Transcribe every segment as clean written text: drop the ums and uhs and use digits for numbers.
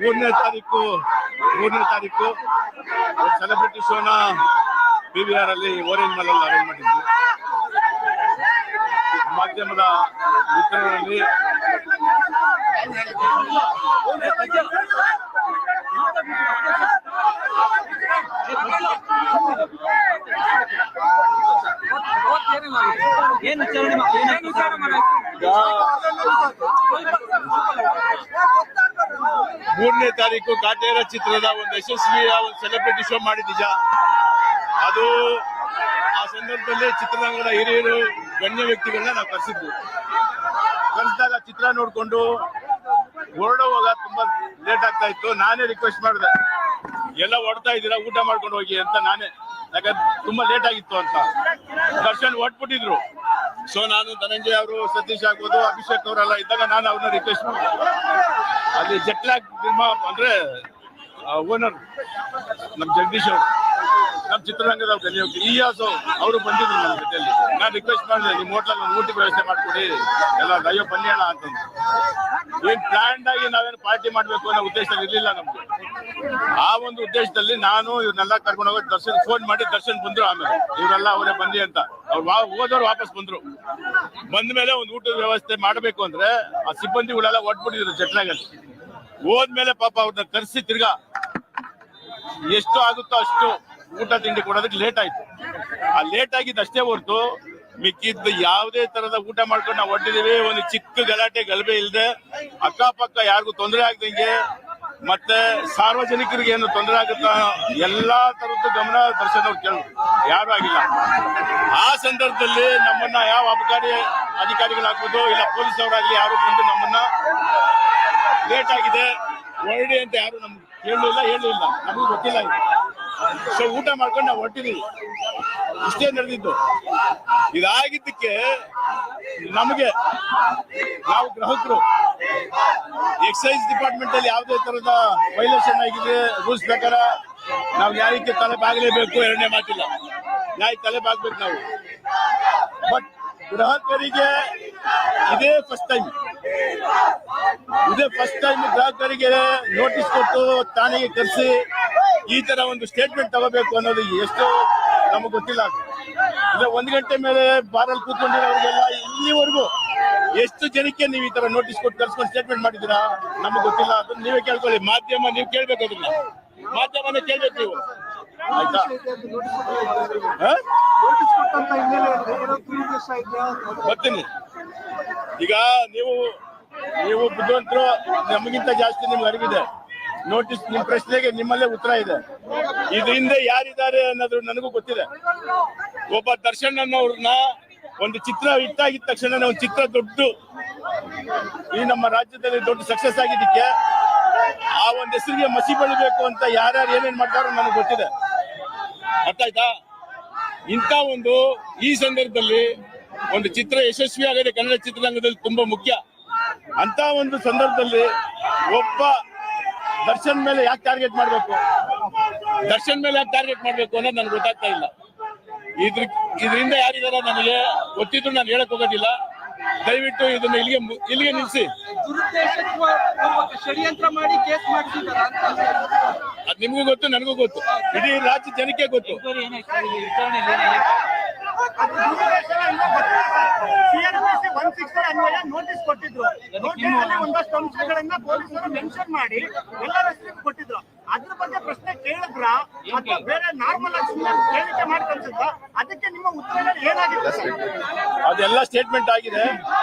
ಮೂರನೇ ತಾರೀಕು celebrity ಶೋನ PVR ಅಲ್ಲಿ ಓರೆಂಜ್ ಮಾಲ್ ಅಲ್ಲಿ ಅರೇಂಜ್ ಮಾಡಿದ್ವಿ. ಮಾಧ್ಯಮದ ಮಿತ್ರರಲ್ಲಿ ಮೂರನೇ ತಾರೀಕು ಕಾಟೇರ ಚಿತ್ರದ ಒಂದು ಯಶಸ್ವಿಯ ಒಂದು ಸೆಲೆಬ್ರಿಟಿ ಶೋ ಮಾಡಿದ್ದೀಜ. ಅದು ಆ ಸಂದರ್ಭದಲ್ಲಿ ಚಿತ್ರರಂಗದ ಹಿರಿಯರು ಗಣ್ಯ ವ್ಯಕ್ತಿಗಳನ್ನ ನಾವು ಕರೆಸಿದ್ವಿ. ಕರೆಸಿದಾಗ ಚಿತ್ರ ನೋಡ್ಕೊಂಡು ಹೊರಡುವಾಗ ತುಂಬಾ ಲೇಟ್ ಆಗ್ತಾ ಇತ್ತು. ನಾನೇ ರಿಕ್ವೆಸ್ಟ್ ಮಾಡಿದೆ, ಎಲ್ಲ ಹೊಡ್ತಾ ಇದ್ದೀರಾ, ಊಟ ಮಾಡ್ಕೊಂಡು ಹೋಗಿ ಅಂತ ನಾನೇ, ಯಾಕಂದ್ರೆ ತುಂಬಾ ಲೇಟ್ ಆಗಿತ್ತು ಅಂತ. ದರ್ಶನ್ ಹೊಟ್ಬಿಟ್ಟಿದ್ರು. ಸೊ ನಾನು ಧನಂಜಯ ಅವರು, ಸತೀಶ್ ಆಗ್ಬೋದು, ಅಭಿಷೇಕ್ ಅವರೆಲ್ಲ ಇದ್ದಾಗ ನಾನು ಅವ್ರನ್ನ ರಿಕ್ವೆಸ್ಟ್ ಮಾಡಿದೆ. ಅಲ್ಲಿ ಜೆಟ್ಲಾಗ್ ಅಂದ್ರೆ ಓನರ್ ನಮ್ ಜಗದೀಶ್ ಅವರು, ನಮ್ಮ ಚಿತ್ರರಂಗದ ಗಣ್ಯವ್ಯಕ್ತಿ ಇಯಾಸು ಅವರು ಬಂದಿದ್ರು ನಮ್ಮ ಜೊತೆಯಲ್ಲಿ. ನಾನು ರಿಕ್ವೆಸ್ಟ್ ಮಾಡಿದೆ, ನಿಮ್ಮ ಹೋಟ್ಲಲ್ಲಿ ಒಂದು ಊಟದ ವ್ಯವಸ್ಥೆ ಮಾಡ್ಕೊಡಿ, ಎಲ್ಲ ದಯ್ಯೋ ಬನ್ನಿ ಅಣ್ಣ ಅಂತಂದು. ಏನ್ ಪ್ಲಾನ್ಡ್ ಆಗಿ ನಾವೇನು ಪಾರ್ಟಿ ಮಾಡ್ಬೇಕು ಅನ್ನೋ ಉದ್ದೇಶದಲ್ಲಿ ಇರ್ಲಿಲ್ಲ ನಮ್ಗೆ. ಆ ಒಂದು ಉದ್ದೇಶದಲ್ಲಿ ನಾನು ಇವ್ರನ್ನೆಲ್ಲ ಕರ್ಕೊಂಡು ಹೋಗಿ ದರ್ಶನ್ ಫೋನ್ ಮಾಡಿ ದರ್ಶನ್ ಬಂದ್ರು. ಆಮೇಲೆ ಇವರೆಲ್ಲ ಅವರೇ ಬನ್ನಿ ಅಂತ ಅವ್ರು ಹೋದವ್ರು ವಾಪಸ್ ಬಂದ್ರು. ಬಂದ ಮೇಲೆ ಒಂದು ಊಟದ ವ್ಯವಸ್ಥೆ ಮಾಡಬೇಕು ಅಂದ್ರೆ ಆ ಸಿಬ್ಬಂದಿಗಳೆಲ್ಲ ಒಟ್ಬಿಟ್ಟಿದ್ರು ಜಟ್ಲಾಗಲ್ಲಿ. ಹೋದ್ಮೇಲೆ ಪಾಪ ಅವ್ರನ್ನ ಕರೆಸಿ ತಿರ್ಗಾ ಎಷ್ಟು ಆಗುತ್ತೋ ಅಷ್ಟು ಊಟ ತಿಂಡಿ ಕೊಡೋದಕ್ಕೆ ಲೇಟ್ ಆಯ್ತು. ಆ ಲೇಟ್ ಆಗಿದ್ದು ಅಷ್ಟೇ ಹೊರತು ಮಿಕ್ಕಿದ್ದು ಯಾವುದೇ ತರದ ಊಟ ಮಾಡ್ಕೊಂಡು ನಾವು ಹೊಟ್ಟಿದೀವಿ. ಒಂದು ಚಿಕ್ಕ ಗಲಾಟೆ ಗಲಭೆ ಇಲ್ಲದೆ, ಅಕ್ಕಪಕ್ಕ ಯಾರಿಗೂ ತೊಂದರೆ ಆಗದಂಗೆ, ಮತ್ತೆ ಸಾರ್ವಜನಿಕರಿಗೆ ಏನು ತೊಂದರೆ ಆಗುತ್ತಾ ಎಲ್ಲಾ ತರದ್ದು ಗಮನ ದರ್ಶನ್ ಅವ್ರು ಕೇಳಿದ್ರು. ಯಾರು ಆಗಿಲ್ಲ. ಆ ಸಂದರ್ಭದಲ್ಲಿ ನಮ್ಮನ್ನ ಯಾವ ಅಬಕಾರಿ ಅಧಿಕಾರಿಗಳಾಗ್ಬೋದು ಇಲ್ಲ ಪೊಲೀಸ್ ಅವರಾಗ್ಲಿ ಯಾರು ಬಂದು ನಮ್ಮನ್ನ ಲೇಟ್ ಆಗಿದೆ ಹೊರಡಿ ಅಂತ ಯಾರು ನಮ್ಗೆ ಹೇಳಿಲ್ಲ, ನಮಗೂ ಗೊತ್ತಿಲ್ಲ. ಸೊ ಊಟ ಮಾಡ್ಕೊಂಡು ನಾವು ಹೊಟ್ಟಿದೀವಿ. ಇಷ್ಟೇ ನಡೆದಿದ್ದು. ಇದಾಗಿದ್ದಕ್ಕೆ ನಮಗೆ ನಾವು ಗ್ರಾಹಕರು ಎಕ್ಸೈಸ್ ಡಿಪಾರ್ಟ್ಮೆಂಟ್ ಅಲ್ಲಿ ಯಾವುದೇ ತರದ ವೈಲೇಷನ್ ಆಗಿದೆ ರೂಲ್ಸ್ ಪ್ರಕಾರ ನಾವು ನ್ಯಾಯಕ್ಕೆ ತಲೆ ಬಾಗಲೇಬೇಕು. ಎರಡನೇ ಮಾತಿಲ್ಲ, ನ್ಯಾಯಕ್ಕೆ ತಲೆ ಬಾಗ್ಬೇಕು ನಾವು. ಬಟ್ ಗ್ರಾಹಕರಿಗೆ ಇದೇ ಫಸ್ಟ್ ಟೈಮ್ ಗ್ರಾಹಕರಿಗೆ ನೋಟಿಸ್ ಕೊಟ್ಟು ಠಾಣೆಗೆ ಕರೆಸಿ ಈ ತರ ಒಂದು ಸ್ಟೇಟ್ಮೆಂಟ್ ತಗೋಬೇಕು ಅನ್ನೋದು ಎಷ್ಟು ನಮಗೆ ಗೊತ್ತಿಲ್ಲ. ಇಲ್ಲ 1 ಗಂಟೆ ಮೇಲೆ ಬಾರಲ್ಲಿ ಕೂತ್ಕೊಂಡಿರೋರಿಗೆಲ್ಲ ಇಲ್ಲಿವರೆಗೂ ಎಷ್ಟು ಜನಕ್ಕೆ ನೀವು ಈ ತರ ನೋಟಿಸ್ ಕೊಟ್ಟು ಕರ್ಸ್ಕೊಂಡು ಸ್ಟೇಟ್ಮೆಂಟ್ ಮಾಡಿದ್ದೀರಾ ನಮಗೆ ಗೊತ್ತಿಲ್ಲ. ಅದನ್ನ ನೀವೇ ಕೇಳ್ಕೊಳ್ಳಿ. ಮಾಧ್ಯಮ ನೀವು ಕೇಳ್ಬೇಕು, ಅದನ್ನ ಮಾಧ್ಯಮನೇ ಕೇಳ್ಬೇಕು ನೀವು, ಆಯ್ತಾ? ಬರ್ತೀನಿ. ಈಗ ನೀವು ಬುದ್ಧಿವಂತರು, ನಮಗಿಂತ ಜಾಸ್ತಿ ನಿಮ್ಗೆ ಅರಿವಿದೆ. ನೋಟಿಸ್ ನಿಮ್ ಪ್ರಶ್ನೆಗೆ ನಿಮ್ಮಲ್ಲೇ ಉತ್ತರ ಇದೆ. ಇದರಿಂದ ಯಾರಿದ್ದಾರೆ ಅನ್ನೋದು ನನಗೂ ಗೊತ್ತಿದೆ. ಒಬ್ಬ ದರ್ಶನ್ ಅನ್ನೋರ್ನ ಒಂದು ಚಿತ್ರ ಹಿಟ್ಟಾಗಿದ್ದ ತಕ್ಷಣ ಒಂದು ಚಿತ್ರ ಈ ನಮ್ಮ ರಾಜ್ಯದಲ್ಲಿ ದೊಡ್ಡ ಸಕ್ಸಸ್ ಆಗಿದ್ದಕ್ಕೆ ಆ ಒಂದು ಹೆಸರಿಗೆ ಮಸಿ ಬಳಿಬೇಕು ಅಂತ ಯಾರ್ಯಾರು ಏನೇನ್ ಮಾಡ್ತಾರೋ ನನಗೆ ಗೊತ್ತಿದೆ. ಅರ್ಥ ಆಯ್ತಾ? ಇಂಥ ಒಂದು ಈ ಸಂದರ್ಭದಲ್ಲಿ ಒಂದು ಚಿತ್ರ ಯಶಸ್ವಿ ಆಗದೆ ಕನ್ನಡ ಚಿತ್ರರಂಗದಲ್ಲಿ ತುಂಬಾ ಮುಖ್ಯ. ಅಂತ ಒಂದು ಸಂದರ್ಭದಲ್ಲಿ ಒಬ್ಬ ದರ್ಶನ್ ಮೇಲೆ ಯಾಕೆ ಟಾರ್ಗೆಟ್ ಮಾಡಬೇಕು ಅನ್ನೋದು ನನಗೆ ಗೊತ್ತಾಗ್ತಾ ಇಲ್ಲ. ಇದರಿಂದ ಯಾರಿದಾರ ನನಗೆ ಗೊತ್ತಿದ್ರು ನಾನು ಹೇಳಕ್ ಹೋಗೋದಿಲ್ಲ. ದಯವಿಟ್ಟು ಇದನ್ನ ಇಲ್ಲಿಗೆ ನಿಲ್ಲಿಸಿ. ಷಡ್ಯಂತ್ರ ಮಾಡಿ ಕೇಸ್ ಮಾಡ್ತಿದ್ದಾರೆ ಅದು ನಿಮಗೂ ಗೊತ್ತು, ನನಗೂ ಗೊತ್ತು, ಇಡೀ ರಾಜ್ಯ ಜನಕ್ಕೆ ಗೊತ್ತು. ನೋಟಿಸ್ ಕೊಟ್ಟಿದ್ರು. ಒಂದಷ್ಟು ಅಂಶಗಳನ್ನ ಪೊಲೀಸರು ಮೆನ್ಷನ್ ಮಾಡಿ ಎಲ್ಲರ ಹೆಸರಿಗೆ ಕೊಟ್ಟಿದ್ರು. ಅದ್ರ ಬಗ್ಗೆ ಪ್ರಶ್ನೆ ಕೇಳಿದ್ರ ಅಥವಾ ಬೇರೆ ನಾರ್ಮಲ್ ಆಗಿ ಹೇಳಿಕೆ ಮಾಡಿ ಕಳ್ಸಿದ್ರ? ಅದಕ್ಕೆ ನಿಮ್ಮ ಉತ್ತರ ಏನಾಗಿದೆ? ಅದೆಲ್ಲ ಸ್ಟೇಟ್ಮೆಂಟ್ ಆಗಿದೆ.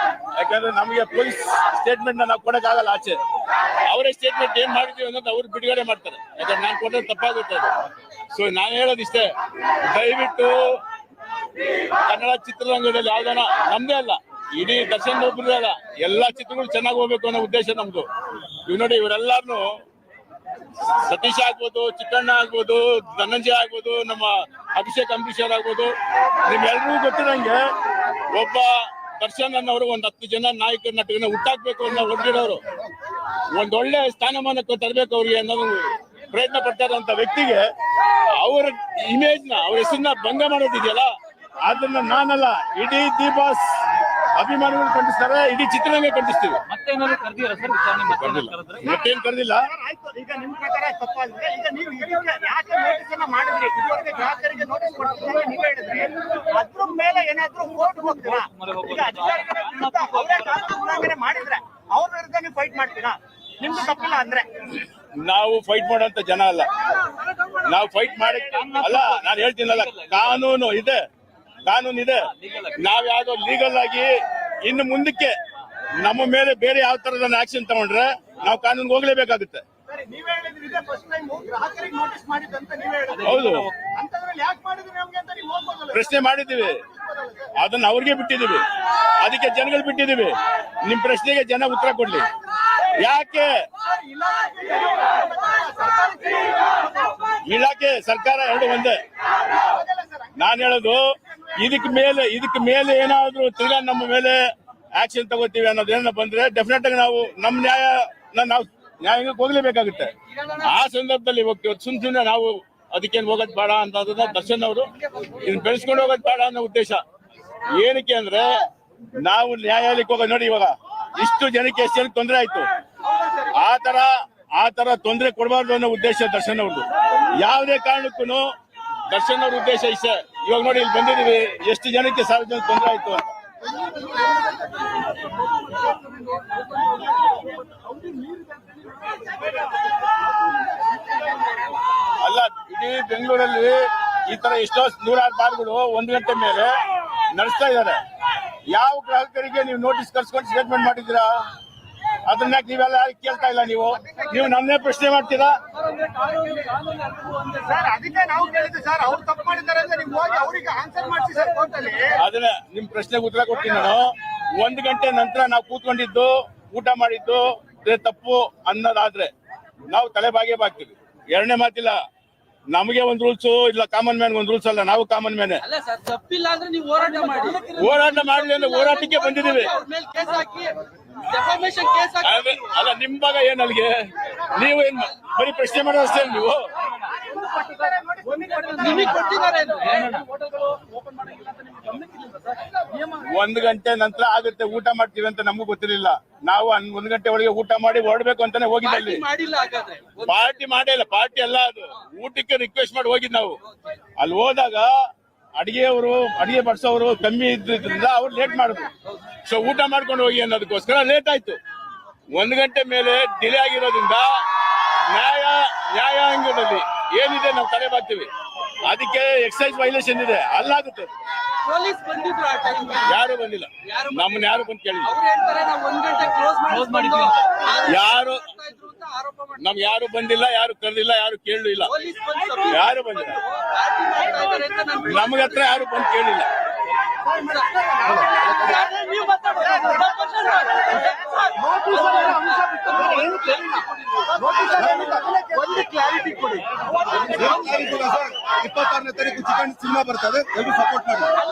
ಯಾಕಂದ್ರೆ ನಮಗೆ ಪೊಲೀಸ್ ಸ್ಟೇಟ್ಮೆಂಟ್ ನಾವು ಕೊಡಕ್ಕಾಗಲ್ಲ. ಆಚೆ ಅವರೇ ಸ್ಟೇಟ್ಮೆಂಟ್ ಏನ್ ಮಾಡಿದೀವಿ ಅನ್ನೋದು ಅವ್ರು ಬಿಡುಗಡೆ ಮಾಡ್ತಾರೆ. ಯಾಕಂದ್ರೆ ನಾನು ಕೊಟ್ಟರೆ ತಪ್ಪಾಗುತ್ತೆ ಅದು. ಸೊ ನಾನು ಹೇಳೋದಿಷ್ಟೇ, ದಯವಿಟ್ಟು ಕನ್ನಡ ಚಿತ್ರರಂಗದಲ್ಲಿ ಯಾವ್ದಾನ ನಮ್ದೇ ಅಲ್ಲ, ಇಡೀ ದರ್ಶನ್ ಒಬ್ಬರೇ ಅಲ್ಲ, ಎಲ್ಲಾ ಚಿತ್ರಗಳು ಚೆನ್ನಾಗಿ ಹೋಗ್ಬೇಕು ಅನ್ನೋ ಉದ್ದೇಶ ನಮ್ದು. ನೋಡಿ, ಇವರೆಲ್ಲಾರು ಸತೀಶ್ ಆಗ್ಬೋದು, ಚಿಕ್ಕಣ್ಣ ಆಗ್ಬೋದು, ಧನಂಜಯ ಆಗ್ಬೋದು, ನಮ್ಮ ಅಭಿಷೇಕ್ ಅಂಬರೀಶ್ ಆಗ್ಬೋದು, ನಿಮ್ಗೆಲ್ರಿಗೂ ಗೊತ್ತಿರಂಗೆ ಒಬ್ಬ ದರ್ಶನ್ ಅನ್ನೋರು 10 ಜನ ನಾಯಕ ನಟರನ್ನ ಹುಟ್ಟಾಕ್ಬೇಕು ಅನ್ನೋ ಹೊರಟಿರೋರು, ಒಂದೊಳ್ಳೆ ಸ್ಥಾನಮಾನಕ್ಕೆ ತರಬೇಕು ಅವ್ರಿಗೆ ಅನ್ನೋದು ಪ್ರಯತ್ನ ಪಡ್ತಾ ಇರೋಂಥ ವ್ಯಕ್ತಿಗೆ ಅವರ ಇಮೇಜ್ನ, ಅವ್ರ ಹೆಸರನ್ನ ಭಂಗ ಮಾಡೋದಿದೆಯಲ್ಲ, ಅದನ್ನ ನಾನಲ್ಲ, ಇಡೀ ದಿ-ಬಾಸ್ ಅಭಿಮಾನಿಗಳು ಖಂಡಿಸ್ತಾರೆ, ಇಡೀ ಚಿತ್ರರಂಗ ಖಂಡಿಸ್ತೀವಿ. ಮತ್ತೇನಾದ್ರು ಕರೆದಿಲ್ಲ ಸರ್? ಮತ್ತೇನು ಕರೆದಿಲ್ಲ. ಈಗ ನಿಮ್ ಪ್ರಕಾರ ತಪ್ಪಾದ್ರೆ ಈಗ ನೀವು ಇದಕ್ಕೆ ಯಾಕೆ ನೋಟಿಸ್ ಅನ್ನ ಮಾಡಿದ್ರಿ? ಇದುವರೆಗೆ ಗ್ರಾಹಕರಿಗೆ ನೋಟಿಸ್ ಕೊಡ್ತಿದ್ರೆ ನೀವ್ ಹೇಳಿದ್ರಿ, ಅದ್ರ ಮೇಲೆ ಏನಾದ್ರೂ ಕೋರ್ಟ್ ಹೋಗ್ತೀರಾ? ಈಗ ಅಧಿಕಾರಿಗಳ ವಿರುದ್ಧ ಅವರೇ ಕಾನೂನು ಉಲ್ಲಂಘನೆ ಮಾಡಿದ್ರೆ ಅವ್ರ ವಿರುದ್ಧ ನೀವು ಫೈಟ್ ಮಾಡ್ತೀರಾ? ನಿಮ್ದು ತಪ್ಪಿಲ್ಲ ಅಂದ್ರೆ ನಾವು ಫೈಟ್ ಮಾಡೋಂತ ಜನ ಅಲ್ಲ. ನಾವು ಫೈಟ್ ಮಾಡಿ ಅಲ್ಲ, ನಾನು ಹೇಳ್ತೀನಲ್ಲ, ಕಾನೂನು ಇದೆ. ನಾವ್ ಯಾವ್ದೋ ಲೀಗಲ್ ಆಗಿ ಇನ್ನು ಮುಂದಕ್ಕೆ ನಮ್ಮ ಮೇಲೆ ಬೇರೆ ಯಾವ ತರದ ಆಕ್ಷನ್ ತಗೊಂಡ್ರೆ ನಾವು ಕಾನೂನಿಗೆ ಹೋಗ್ಲೇಬೇಕಾಗುತ್ತೆ. ಸರಿ, ನೀವೇ ಹೇಳಿದ್ರಿ ಇದೇ ಫಸ್ಟ್ ಟೈಮ್ ಗ್ರಾಹಕರಿಗೆ ನೋಟಿಸ್ ಮಾಡಿದಂತ ನೀವೇ ಹೇಳಿದ್ರಿ. ಹೌದು, ಅಂತದ್ರಲ್ಲಿ ಯಾಕೆ ಮಾಡಿದ್ರಿ ನಮ್ಗೆ ಅಂತ ನೀವು ಹೋಗ್ಬೋದಲ್ಲ? ಪ್ರಶ್ನೆ ಮಾಡಿದ್ದೀವಿ, ಅದನ್ನ ಅವ್ರಿಗೆ ಬಿಟ್ಟಿದೀವಿ, ಅದಕ್ಕೆ ಜನಗಳು ಬಿಟ್ಟಿದೀವಿ. ನಿಮ್ ಪ್ರಶ್ನೆಗೆ ಜನ ಉತ್ತರ ಕೊಡ್ಲಿ. ಯಾಕೆ ಇಲಾಖೆ ಸರ್ಕಾರ ಎರಡು ಒಂದೇ. ನಾನು ಹೇಳೋದು ಇದಕ್ಕೆ ಮೇಲೆ ಏನಾದ್ರು ತಿರ್ಗಾ ನಮ್ಮ ಮೇಲೆ ಆಕ್ಷನ್ ತಗೋತೀವಿ ಅನ್ನೋದೇನ ಬಂದ್ರೆ ಡೆಫಿನೆಟ್ ಆಗಿ ನಾವು ನಮ್ಮ ನಾವು ನ್ಯಾಯಾಂಗಕ್ಕೆ ಹೋಗ್ಲೇಬೇಕಾಗುತ್ತೆ. ಆ ಸಂದರ್ಭದಲ್ಲಿ ಹೋಗ್ತೀವಿ. ಸುಮ್ನೆ ನಾವು ಅದಕ್ಕೇನು ಹೋಗೋದ್ ಬೇಡ ಅಂತ ದರ್ಶನ್ ಅವರು ಇದನ್ನ ಬೆಳೆಸ್ಕೊಂಡು ಹೋಗೋದ್ ಬೇಡ ಅನ್ನೋ ಉದ್ದೇಶ. ಏನಕ್ಕೆ ಅಂದ್ರೆ ನಾವು ನ್ಯಾಯಾಲಯಕ್ಕೆ ಹೋಗೋದು ನೋಡಿ, ಇವಾಗ ಇಷ್ಟು ಜನಕ್ಕೆ ಎಷ್ಟು ಜನಕ್ಕೆ ತೊಂದರೆ ಆಯ್ತು, ಆ ತರ ತೊಂದರೆ ಕೊಡಬಾರ್ದು ಅನ್ನೋ ಉದ್ದೇಶ ದರ್ಶನ್ ಅವ್ರದ್ದು. ಯಾವುದೇ ಕಾರಣಕ್ಕೂ ದರ್ಶನ್ ಅವ್ರ ಉದ್ದೇಶ ಇಷ್ಟೇ. ಇವಾಗ ನೋಡಿ, ಇಲ್ಲಿ ಬಂದಿದೀವಿ, ಎಷ್ಟು ಜನಕ್ಕೆ ಸಾರ್ವಜನಿಕ ತೊಂದರೆ ಆಯ್ತು ಅಂತ. ಅಲ್ಲ, ಇಡೀ ಬೆಂಗಳೂರಲ್ಲಿ ಈ ತರ ಎಷ್ಟೋ ನೂರಾರು ಬಾರ್ಗಳು 1 ಗಂಟೆ ಮೇಲೆ ನಡೆಸ್ತಾ ಇದ್ದಾರೆ. ಯಾವ ಗ್ರಾಹಕರಿಗೆ ನೀವು ನೋಟಿಸ್ ಕರ್ಸ್ಕೊಂಡು ಸ್ಟೇಟ್ಮೆಂಟ್ ಮಾಡಿದ್ದೀರಾ? ಅದನ್ನ ನೀವೆಲ್ಲ ಕೇಳ್ತಾ ಇಲ್ಲ. ನೀವು ನನ್ನೇ ಪ್ರಶ್ನೆ ಮಾಡ್ತೀರಾ? ಸರ್, ಅದಕ್ಕೆ ನಾವು ಕೇಳಿದ್ವಿ ಸರ್, ಅವ್ರು ತಪ್ಪು ಮಾಡಿದ್ದಾರೆ ಅಂತ ನೀವು ಹೋಗಿ ಅವರಿಗೆ ಆನ್ಸರ್ ಮಾಡಿಸಿ ಸರ್ ಕೋರ್ಟಲ್ಲಿ. ಅದನ್ನ ನಿಮ್ ಪ್ರಶ್ನೆಗೆ ಉತ್ತರ ಕೊಡ್ತೀನಿ ನಾನು. 1 ಗಂಟೆ ನಂತರ ನಾವು ಕೂತ್ಕೊಂಡಿದ್ದು ಊಟ ಮಾಡಿದ್ದು ತಪ್ಪು ಅನ್ನೋದಾದ್ರೆ ನಾವು ತಲೆಬಾಗೇ ಬಾಗ್ತೀವಿ. ಎರಡನೇ ಮಾತಿಲ್ಲ. ನಮಗೆ ಒಂದು ರೂಲ್ಸ್ ಇಲ್ಲ, ಕಾಮನ್ ಮ್ಯಾನ್ ಒಂದು ರೂಲ್ಸ್ ಅಲ್ಲ. ನಾವು ಕಾಮನ್ ಮ್ಯಾನ್. ಹೋರಾಟ ಮಾಡಲಿ ಅಂದ್ರೆ ಹೋರಾಟಕ್ಕೆ ಬಂದಿದ್ದೀವಿ. ಅಲ್ಲ, ನಿಮ್ ಭಾಗ ಏನ್ ಅಲ್ಲಿಗೆ? ನೀವು ಏನ್ ಬರೀ ಪ್ರಶ್ನೆ ಮಾಡೋದಷ್ಟೇ ನೀವು? 1 ಗಂಟೆ ನಂತರ ಆಗುತ್ತೆ, ಊಟ ಮಾಡ್ತೀವಿ ಅಂತ ನಮಗೂ ಗೊತ್ತಿರಲಿಲ್ಲ. ನಾವು 1 ಗಂಟೆ ಒಳಗೆ ಊಟ ಮಾಡಿ ಹೊರಡ್ಬೇಕು ಅಂತಾನೆ ಹೋಗಿದ್ದೆ. ಅಲ್ಲಿ ಪಾರ್ಟಿ ಮಾಡಿಲ್ಲ, ಪಾರ್ಟಿ ಅಲ್ಲ ಅದು, ಊಟಕ್ಕೆ ರಿಕ್ವೆಸ್ಟ್ ಮಾಡಿ ಹೋಗಿದ್ ನಾವು. ಅಲ್ಲಿ ಹೋದಾಗ ಅಡಿಗೆ ಬಡ್ಸೋರು ಕಮ್ಮಿ ಇದ್ರಿಂದ ಅವ್ರು ಲೇಟ್ ಮಾಡಿದ್ರು. ಸೊ ಊಟ ಮಾಡ್ಕೊಂಡು ಹೋಗಿ ಅನ್ನೋದಕ್ಕೋಸ್ಕರ ಲೇಟ್ ಆಯ್ತು. 1 ಗಂಟೆ ಮೇಲೆ ಡಿಲೇ ಆಗಿರೋದ್ರಿಂದ ನ್ಯಾಯಾಂಗದಲ್ಲಿ ಏನಿದೆ ನಾವು ತಲೆ ಬಾಗ್ತೀವಿ. ಅದಕ್ಕೆ ಎಕ್ಸೈಸ್ ವೈಲೇಷನ್ ಇದೆ, ಅಲ್ಲಾಗುತ್ತೆ. ಪೊಲೀಸ್ ಬಂದಿದ್ರು ಆ ಟೈಮ್ ಯಾರು ಬಂದಿಲ್ಲ, ನಮ್ಮನ್ನ ಯಾರು ಬಂದು ಕೇಳಿಲ್ಲ. ಅವ್ರು ಹೇಳ್ತಾರೆ ನಾವು 1 ಗಂಟೆ ಕ್ಲೋಸ್ ಮಾಡಿದ್ವಿ. ಯಾರು ನಮ್ಗೆ ಯಾರು ಬಂದಿಲ್ಲ, ಯಾರು ಕರೆದಿಲ್ಲ, ಯಾರು ಕೇಳಲಿಲ್ಲ, ಯಾರು ಬಂದಿಲ್ಲ. ನಮ್ಗೆ ಹತ್ರ ಯಾರು ಬಂದು ಕೇಳಿಲ್ಲ. ಒಂದು ಕ್ಲಾರಿಟಿ ಕೊಡಿ. 26ನೇ ತಾರೀಕು ಚಿಕನ್ ಸಿನಿಮಾ ಬರ್ತದೆ, ಎಲ್ಲರೂ ಸಪೋರ್ಟ್ ಮಾಡಿ.